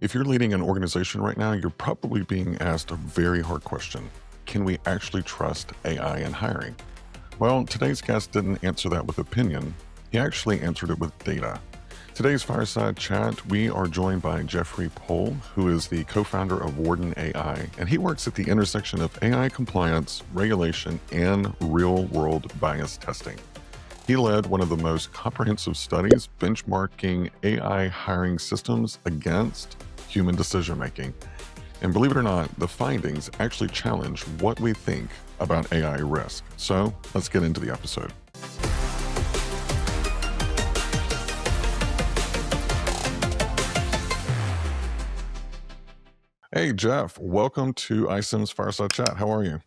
If you're leading an organization right now, you're probably being asked a very hard question. Can we actually trust AI in hiring? Well, today's guest didn't answer that with opinion. He actually answered it with data. Today's Fireside Chat, we are joined by Jeffrey Poole, who is the co-founder of Warden AI, and he works at the intersection of AI compliance, regulation, and real-world bias testing. He led one of the most comprehensive studies benchmarking AI hiring systems against human decision-making. And believe it or not, the findings actually challenge what we think about AI risk. So let's get into the episode. Hey, Jeff, welcome to ICIMS Fireside Chat. How are you?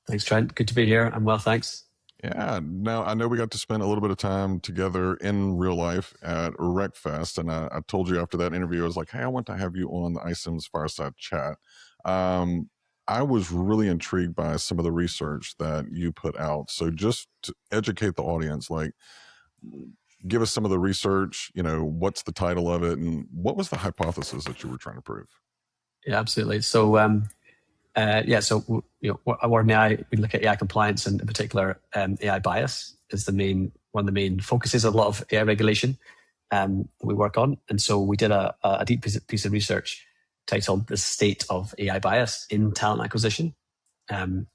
Thanks, Trent. Good to be here. I'm well, thanks. Yeah, now I know we got to spend a little bit of time together in real life at RecFest, and I told you after that interview, I was like, hey, I want to have you on the ICIMS Fireside Chat. I was really intrigued by some of the research that you put out. So just to educate the audience, like give us some of the research, what's the title of it, and what was the hypothesis that you were trying to prove? Yeah, absolutely. So, at Warden AI, we look at AI compliance and in particular AI bias is one of the main focuses of a lot of AI regulation that we work on. And so we did a deep piece of research titled "The State of AI Bias in Talent Acquisition," and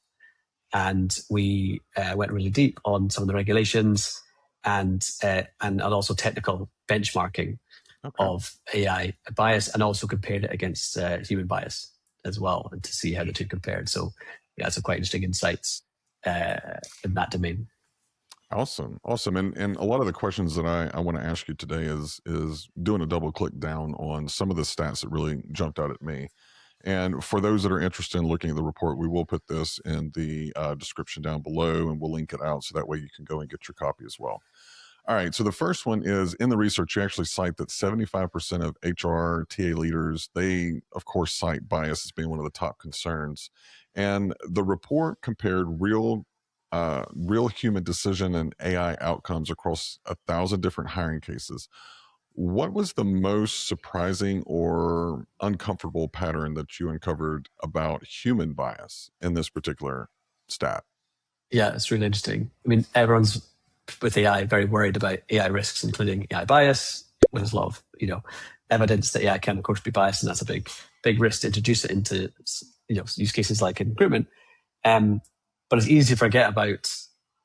we went really deep on some of the regulations and also technical benchmarking of AI bias, and also compared it against human bias as well, and to see how the two compared. So, yeah, some quite interesting insights in that domain. Awesome. And a lot of the questions that I want to ask you today is doing a double click down on some of the stats that really jumped out at me. And for those that are interested in looking at the report, we will put this in the description down below, and we'll link it out so that way you can go and get your copy as well. All right, so the first one is, in the research, you actually cite that 75% of HR TA leaders, they, of course, cite bias as being one of the top concerns. And the report compared real human decision and AI outcomes across 1,000 different hiring cases. What was the most surprising or uncomfortable pattern that you uncovered about human bias in this particular stat? Yeah, it's really interesting. I mean, everyone's with AI very worried about AI risks, including AI bias. There's a lot of evidence that AI can, of course, be biased, and that's a big risk to introduce it into use cases like in recruitment. But it's easy to forget about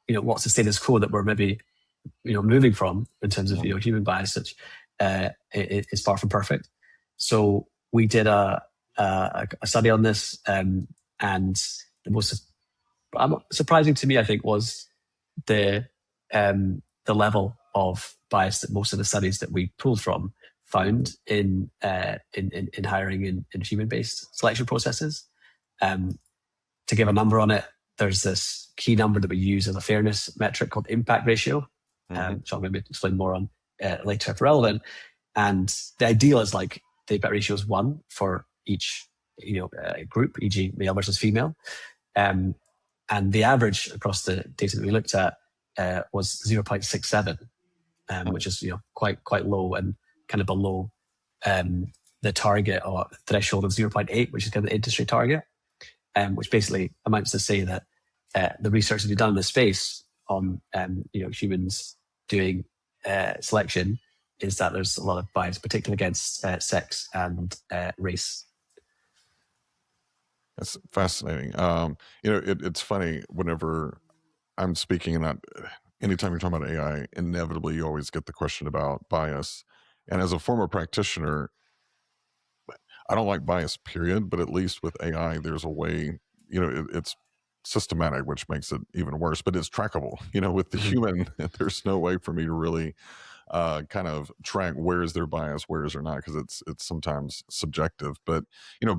what's the status quo that we're maybe moving from in terms of human bias, which is far from perfect. So we did a study on this, and the most surprising to me, I think, was the level of bias that most of the studies that we pulled from found in hiring in human-based selection processes. To give a number on it, there's this key number that we use as a fairness metric called impact ratio, which I'll maybe explain more on later if relevant. And the ideal is like the impact ratio is 1 for each group, e.g. male versus female. And the average across the data that we looked at was 0.67, which is quite low and kind of below the target or threshold of 0.8, which is kind of the industry target, which basically amounts to say that the research that we've done in this space on humans doing selection is that there's a lot of bias, particularly against sex and race. That's fascinating. It's funny whenever I'm speaking, and anytime you're talking about AI, inevitably you always get the question about bias. And as a former practitioner, I don't like bias, period. But at least with AI, there's a way, it's systematic, which makes it even worse, but it's trackable. With the human, there's no way for me to really kind of track where is their bias, where is there not, because it's sometimes subjective. But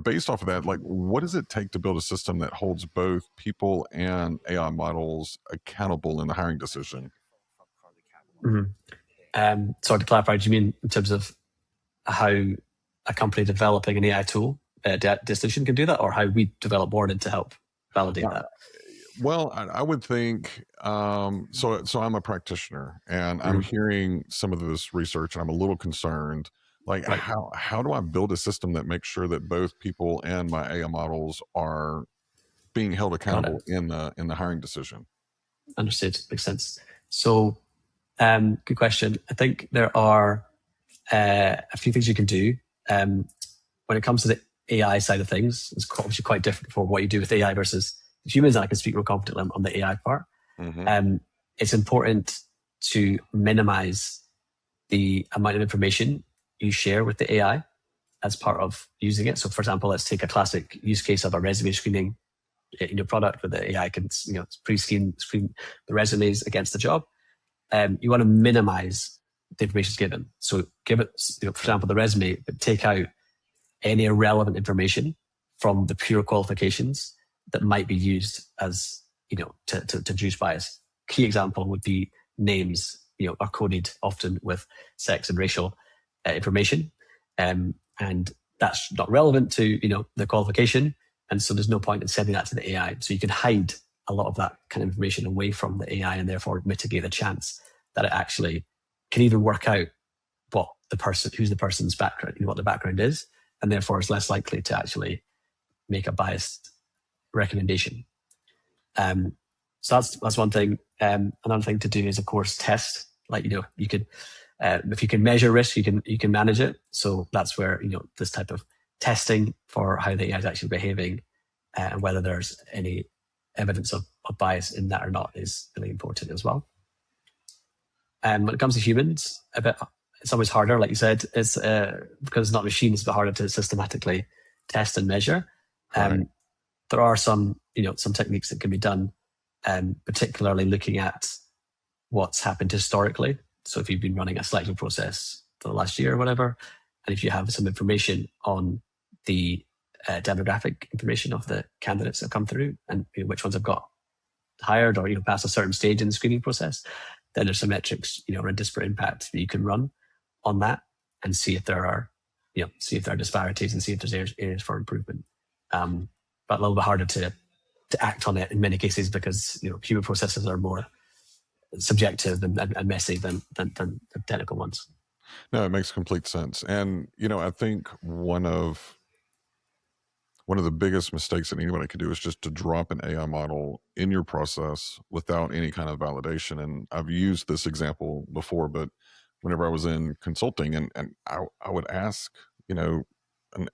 based off of that, like, what does it take to build a system that holds both people and AI models accountable in the hiring decision? Sorry to clarify, do you mean in terms of how a company developing an AI tool decision can do that, or how we develop Warden to help validate that? Well, I would think, so I'm a practitioner, and I'm hearing some of this research, and I'm a little concerned Like, Right. how do I build a system that makes sure that both people and my AI models are being held Got it. accountable in the hiring decision? Understood. Makes sense. So, good question. I think there are a few things you can do. When it comes to the AI side of things, it's obviously quite different for what you do with AI versus humans, and I can speak more confidently on the AI part. Mm-hmm. It's important to minimize the amount of information you share with the AI as part of using it. So, for example, let's take a classic use case of a resume screening product where the AI can screen the resumes against the job. You want to minimize the information given. So give it, for example, the resume, but take out any irrelevant information from the pure qualifications that might be used as, to induce bias. Key example would be names, are coded often with sex and racial information. And that's not relevant to, the qualification. And so there's no point in sending that to the AI. So you can hide a lot of that kind of information away from the AI and therefore mitigate the chance that it actually can even work out who's the person's background, what the background is, and therefore is less likely to actually make a biased recommendation. So that's one thing. Another thing to do is, of course, test. Like, you could, if you can measure risk, you can manage it. So that's where, this type of testing for how the AI is actually behaving and whether there's any evidence of bias in that or not is really important as well. When it comes to humans, it's always harder, like you said, it's because it's not machines, it's a bit harder to systematically test and measure. Right. There are some techniques that can be done, particularly looking at what's happened historically. So if you've been running a selection process for the last year or whatever, and if you have some information on the demographic information of the candidates that come through and which ones have got hired or past a certain stage in the screening process, then there's some metrics around disparate impact that you can run on that and see if there are disparities and see if there's areas for improvement. But a little bit harder to act on it in many cases because human processes are more subjective and messy than technical ones. No, it makes complete sense. And I think one of the biggest mistakes that anybody could do is just to drop an AI model in your process without any kind of validation. And I've used this example before, but whenever I was in consulting and I would ask,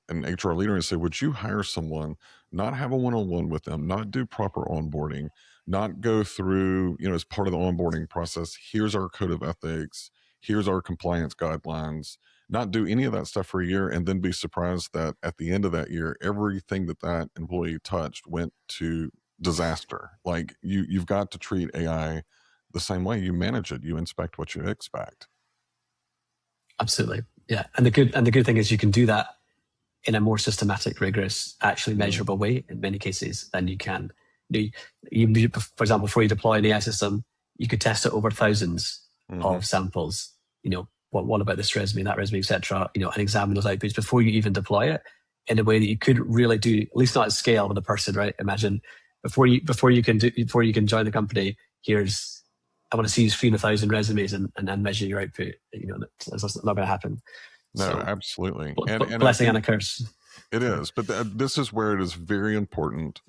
an HR leader and say, would you hire someone, not have a one-on-one with them, not do proper onboarding, not go through, as part of the onboarding process, here's our code of ethics, here's our compliance guidelines, not do any of that stuff for a year and then be surprised that at the end of that year, everything that employee touched went to disaster. Like you've got to treat AI the same way. You manage it, you inspect what you expect. Absolutely. Yeah. And the good thing is you can do that in a more systematic, rigorous, actually measurable way in many cases than you can. For example, before you deploy an AI system, you could test it over thousands of samples. What about this resume, that resume, etc. And examine those outputs before you even deploy it in a way that you could really do, at least not at scale with a person, right? Imagine before you can join the company, I want to see you screen 1,000 resumes and measure your output. That's not going to happen. No, So, absolutely. And blessing and a curse. It is, but this is where it is very important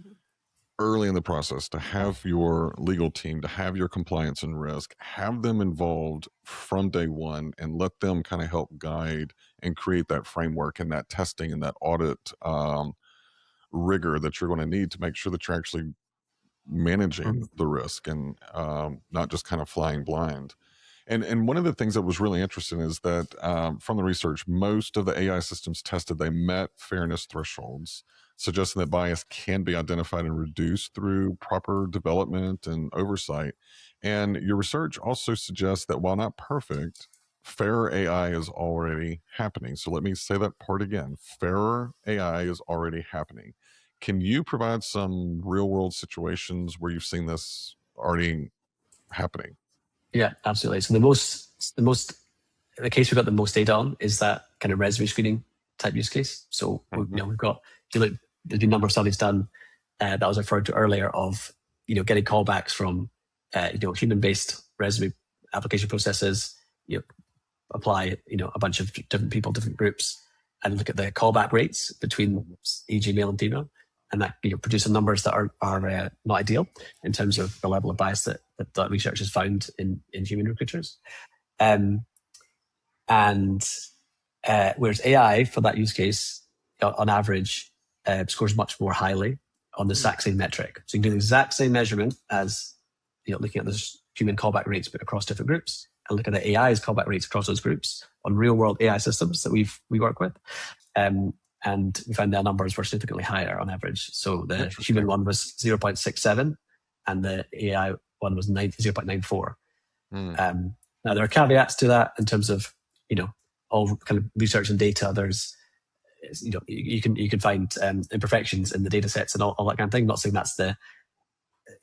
early in the process to have your legal team, to have your compliance and risk, have them involved from day one and let them kind of help guide and create that framework and that testing and that audit rigor that you're going to need to make sure that you're actually managing the risk and not just kind of flying blind. And one of the things that was really interesting is that from the research, most of the AI systems tested, they met fairness thresholds, suggesting that bias can be identified and reduced through proper development and oversight. And your research also suggests that while not perfect, fairer AI is already happening. So let me say that part again. Fairer AI is already happening. Can you provide some real world situations where you've seen this already happening? Yeah, absolutely. So the case we've got the most data on is that kind of resume screening type use case. So we've got, there's been a number of studies done that I was referring to earlier of getting callbacks from human-based resume application processes, apply, a bunch of different people, different groups, and look at the callback rates between e.g. male and female, and that produce some numbers that are not ideal in terms of the level of bias that research has found in human recruiters. And whereas AI for that use case, on average, scores much more highly on the exact same metric. So you can do the exact same measurement as looking at those human callback rates but across different groups, and look at the AI's callback rates across those groups on real world AI systems that we work with. And we found their numbers were significantly higher on average. So the human one was 0.67 and the AI one was 0.94. Now there are caveats to that in terms of, all kind of research and data. There's, you can find imperfections in the data sets and all that kind of thing. I'm not saying that's the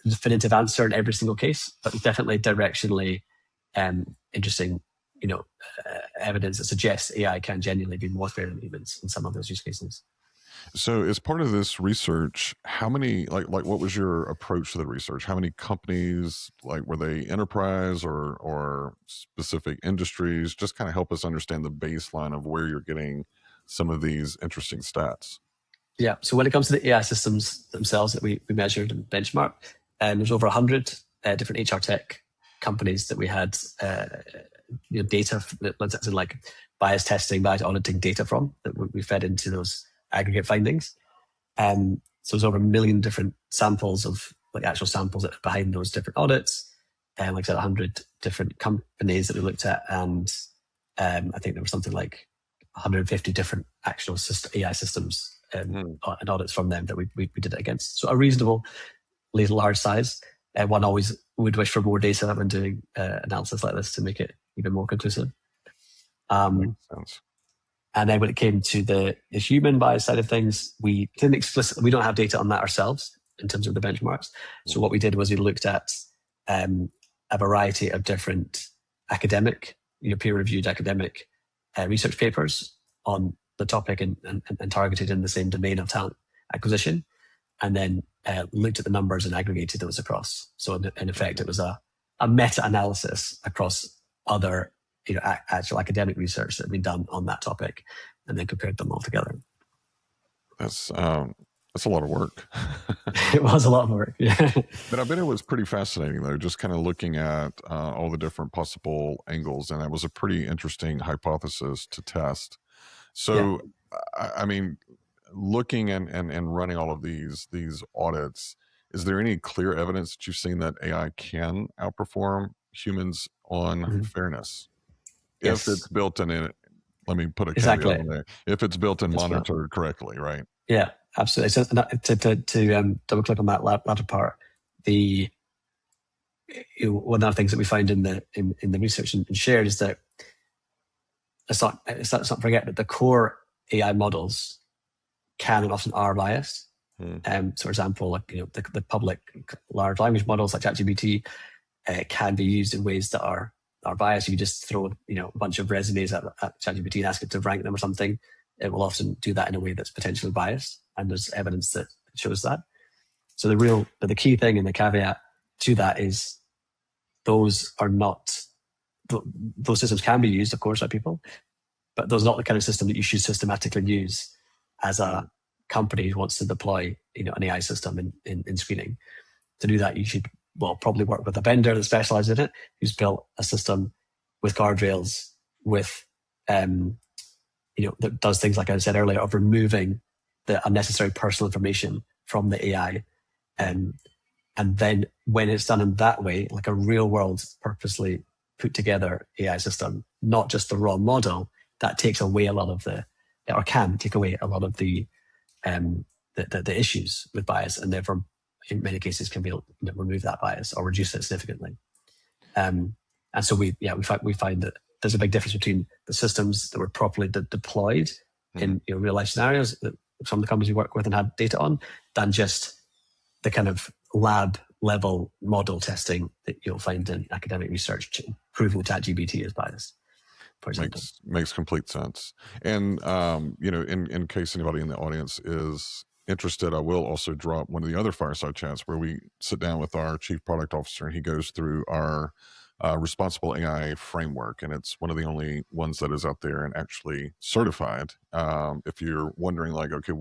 definitive answer in every single case, but definitely directionally interesting, evidence that suggests AI can genuinely be more fair than humans in some of those use cases. So as part of this research, how many, like what was your approach to the research? How many companies, were they enterprise or specific industries? Just kind of help us understand the baseline of where you're getting some of these interesting stats. Yeah. So when it comes to the AI systems themselves that we measured and benchmarked, there's over 100 different HR tech companies that we had data, like bias testing, bias auditing data from, that we fed into those aggregate findings. So there's over 1 million different samples of actual samples that are behind those different audits. And like I said, 100 different companies that we looked at. And I think there was something like 150 different actual AI systems and audits from them that we did it against. So a reasonable, large size. One always would wish for more data when doing analysis like this to make it even more conclusive. Makes sense. And then when it came to the human bias side of things, we don't have data on that ourselves in terms of the benchmarks. So what we did was we looked at a variety of different academic, peer-reviewed academic research papers on the topic and targeted in the same domain of talent acquisition, and then looked at the numbers and aggregated those across. So in effect, it was a meta-analysis across other actual academic research that had been done on that topic, and then compared them all together. That's a lot of work. It was a lot of work, yeah. But I bet it was pretty fascinating, though, just kind of looking at all the different possible angles, and it was a pretty interesting hypothesis to test. So, yeah. I mean, looking and running all of these audits, is there any clear evidence that you've seen that AI can outperform humans on fairness? Yes. If it's built in it, let me put a caveat on there. If it's built and monitored correctly, right? Yeah, absolutely. So to double click on that latter part, one of the things that we found in the research and shared is that let's not forget that the core AI models can and often are biased. So, for example, the public large language models like ChatGPT can be used in ways that are biased. You just throw a bunch of resumes at ChatGPT and ask it to rank them or something. It will often do that in a way that's potentially biased, and there's evidence that shows that. So the key thing and the caveat to that is those systems can be used, of course, by people, but those are not the kind of system that you should systematically use as a company who wants to deploy an AI system in screening. To do that, you should probably work with a vendor that specializes in it, who's built a system with guardrails, with that does things like I said earlier of removing the unnecessary personal information from the AI, and then when it's done in that way, like a real world purposely put together AI system, not just the raw model, that takes away a lot of or can take away a lot of the issues with bias, and therefore in many cases can be remove that bias or reduce it significantly. And so we find that there's a big difference between the systems that were properly deployed in real life scenarios that some of the companies we work with and had data on, than just the kind of lab level model testing that you'll find in academic research proving that ChatGPT is biased, for example. Makes complete sense. And in case anybody in the audience is interested, I will also drop one of the other fireside chats where we sit down with our chief product officer and he goes through our responsible AI framework, and it's one of the only ones that is out there and actually certified. If you're wondering, like, okay,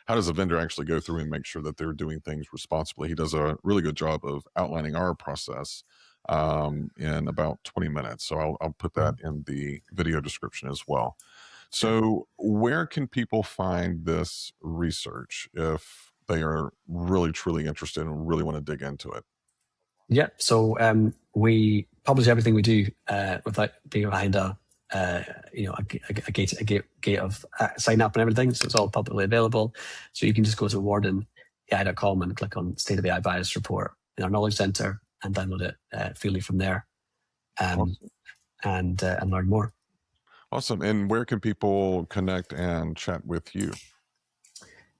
how does a vendor actually go through and make sure that they're doing things responsibly? He does a really good job of outlining our process in about 20 minutes. So I'll put that in the video description as well. So, where can people find this research if they are really truly interested and really want to dig into it? Yeah, so we publish everything we do without being behind a gate of sign up and everything. So it's all publicly available. So you can just go to wardenai.com and click on State of AI Bias Report in our Knowledge Center and download it freely from there, Awesome. and learn more. Awesome. And where can people connect and chat with you?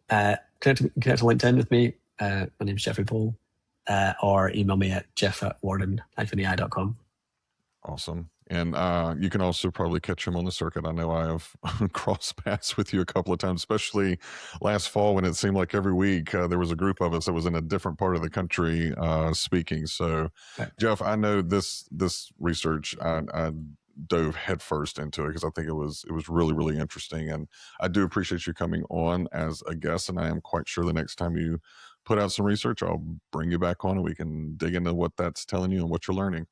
Connect to LinkedIn with me. My name's Jeffrey Poole. Or email me at jeff@warden-ai.com. Awesome. And you can also probably catch him on the circuit. I know I have crossed paths with you a couple of times, especially last fall when it seemed like every week there was a group of us that was in a different part of the country speaking. So, Right. Jeff, I know this research, I dove headfirst into it because I think it was really, really interesting. And I do appreciate you coming on as a guest. And I am quite sure the next time you put out some research, I'll bring you back on and we can dig into what that's telling you and what you're learning.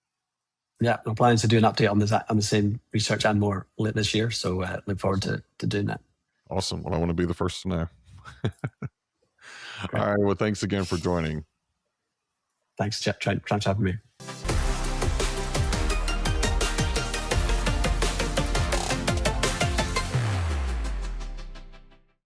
Yeah, I'm planning to do an update on the same research and more late this year. So look forward to doing that. Awesome. Well, I want to be the first to know. All right. Well, thanks again for joining. Thanks, Jeff. Trying to have me.